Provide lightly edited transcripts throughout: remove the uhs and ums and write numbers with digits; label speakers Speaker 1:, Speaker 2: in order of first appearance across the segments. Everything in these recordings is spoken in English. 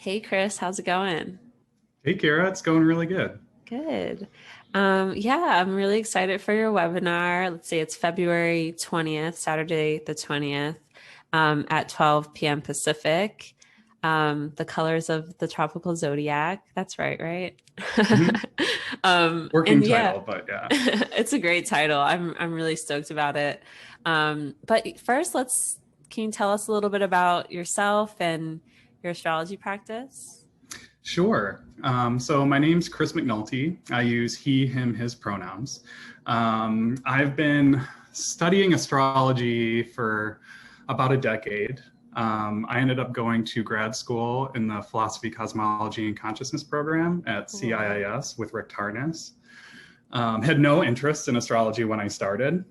Speaker 1: Hey, Chris, how's it going?
Speaker 2: Hey, Kara, it's going really good.
Speaker 1: Good. Yeah, I'm really excited for your webinar. Let's see, it's February 20th, Saturday the 20th, at 12 p.m. Pacific. The colors of the tropical zodiac. That's right, right?
Speaker 2: Mhm. Working
Speaker 1: And yeah,
Speaker 2: title, but yeah.
Speaker 1: it's a great title. I'm really stoked about it. But first, can you tell us a little bit about yourself and your astrology practice?
Speaker 2: Sure. So my name's Chris McNulty. I use he, him, his pronouns. I've been studying astrology for about a decade. I ended up going to grad school in the Philosophy, Cosmology, and Consciousness program at
Speaker 1: Cool.
Speaker 2: CIIS with Rick Tarnas. Had no interest in astrology when I started,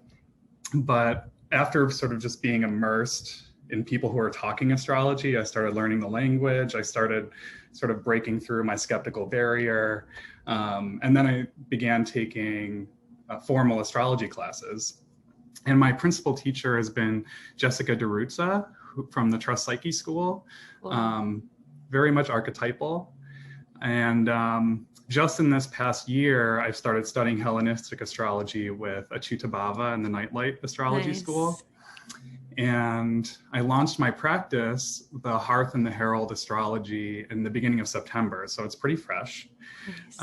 Speaker 2: but after sort of just being immersed in people who are talking astrology, I started learning the language. I started sort of breaking through my skeptical barrier. And then I began taking formal astrology classes. And my principal teacher has been Jessica DeRuzza from the Trust Psyche School,
Speaker 1: Cool.
Speaker 2: um, very much archetypal. And just in this past year, I've started studying Hellenistic astrology with Achutabhava and the Nightlight Astrology
Speaker 1: Nice.
Speaker 2: School. And I launched my practice, the Hearth and the Herald Astrology, in the beginning of September. So it's pretty fresh.
Speaker 1: Nice.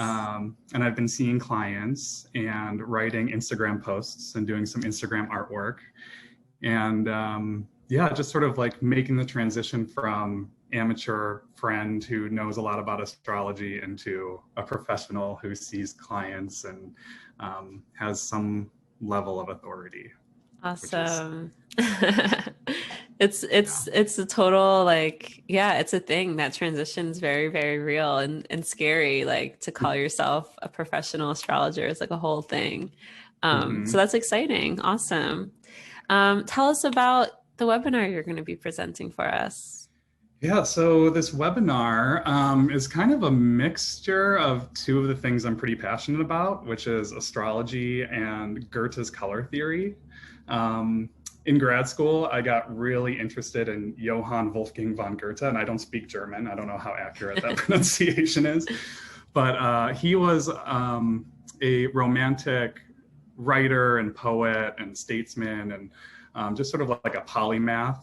Speaker 2: And I've been seeing clients and writing Instagram posts and doing some Instagram artwork. And yeah, just sort of like making the transition from amateur friend who knows a lot about astrology into a professional who sees clients and has some level of authority, which is,
Speaker 1: Awesome. It's
Speaker 2: yeah.
Speaker 1: it's it's a total like yeah, it's a thing. That transition's very, very real and scary, like to call yourself a professional astrologer is like a whole thing. So
Speaker 2: Mhm.
Speaker 1: that's exciting. Awesome. Tell us about the webinar you're going to be presenting for us.
Speaker 2: Yeah, so this webinar is kind of a mixture of two of the things I'm pretty passionate about, which is astrology and Goethe's color theory. Um, in grad school, I got really interested in Johann Wolfgang von Goethe, and I don't speak German. I don't know how accurate that pronunciation is, but he was a romantic writer and poet and statesman and just sort of like a polymath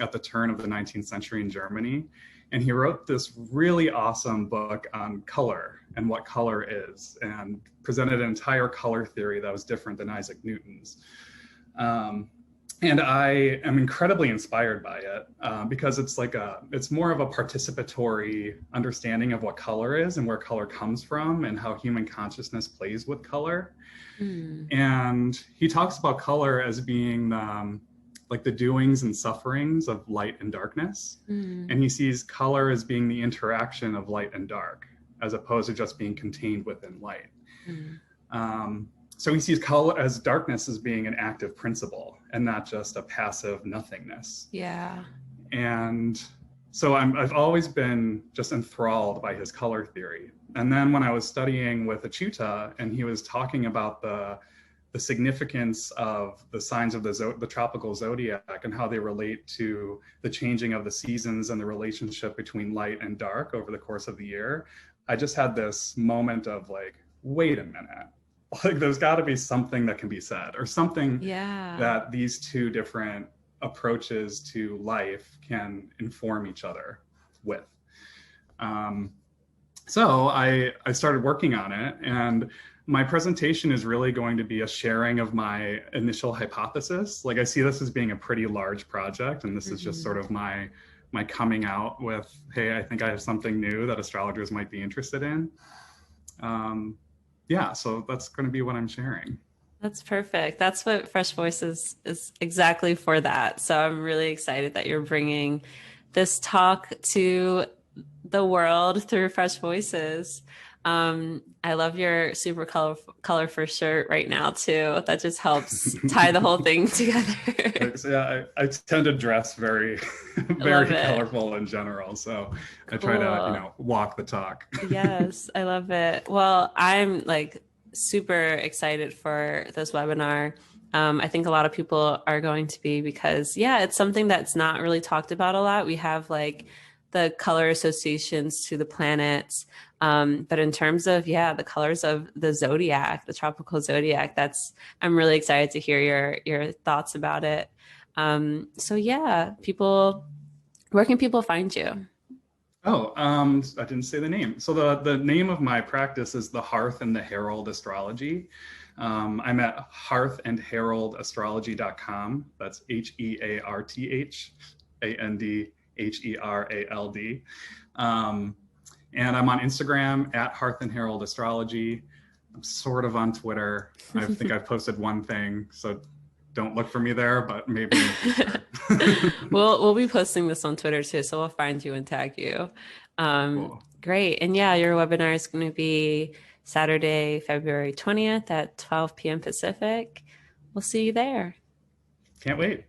Speaker 2: at the turn of the 19th century in Germany. And he wrote this really awesome book on color and what color is, and presented an entire color theory that was different than Isaac Newton's. Um, and I am incredibly inspired by it because it's more of a participatory understanding of what color is and where color comes from and how human consciousness plays with color.
Speaker 1: Mm,
Speaker 2: And he talks about color as being like the doings and sufferings of light and darkness.
Speaker 1: mm,
Speaker 2: And he sees color as being the interaction of light and dark, as opposed to just being contained within light.
Speaker 1: mm.
Speaker 2: So he sees color as darkness as being an active principle and not just a passive nothingness.
Speaker 1: Yeah.
Speaker 2: And so I've always been just enthralled by his color theory. And then when I was studying with Achyuta and he was talking about the significance of the signs of the tropical zodiac and how they relate to the changing of the seasons and the relationship between light and dark over the course of the year, I just had this moment of like, wait a minute, like there's got to be something that can be said or something
Speaker 1: Yeah.
Speaker 2: that these two different approaches to life can inform each other with. Um, so I started working on it, and my presentation is really going to be a sharing of my initial hypothesis. Like I see this as being a pretty large project, and this is just
Speaker 1: Hmm.
Speaker 2: sort of my coming out with, hey, I think I have something new that astrologers might be interested in. Um, yeah, so that's going to be what I'm sharing.
Speaker 1: That's perfect. That's what Fresh Voices is exactly for that. So I'm really excited that you're bringing this talk to the world through Fresh Voices. I love your super colorful shirt right now too. That just helps tie the whole thing together.
Speaker 2: So yeah, I tend to dress very,
Speaker 1: I love
Speaker 2: very
Speaker 1: it.
Speaker 2: colorful in general. So I try to,
Speaker 1: Cool.
Speaker 2: walk the talk.
Speaker 1: Yes, I love it. Well, I'm like super excited for this webinar. I think a lot of people are going to be because, yeah, it's something that's not really talked about a lot. We have like the color associations to the planets. But in terms of, yeah, the colors of the zodiac, the tropical zodiac, I'm really excited to hear your thoughts about it. So yeah, where can people find you?
Speaker 2: Oh, I didn't say the name. So the name of my practice is the Hearth and the Herald Astrology. I'm at hearthandheraldastrology.com. That's HEARTHANDHERALD. And I'm on Instagram at Hearth and Herald Astrology. I'm sort of on Twitter. I think I've posted one thing, so don't look for me there, but maybe in the future.
Speaker 1: We'll be posting this on Twitter too, so we'll find you and tag you.
Speaker 2: Cool.
Speaker 1: Great. And yeah, your webinar is going to be Saturday, February 20th at 12 p.m. Pacific. We'll see you there.
Speaker 2: Can't wait.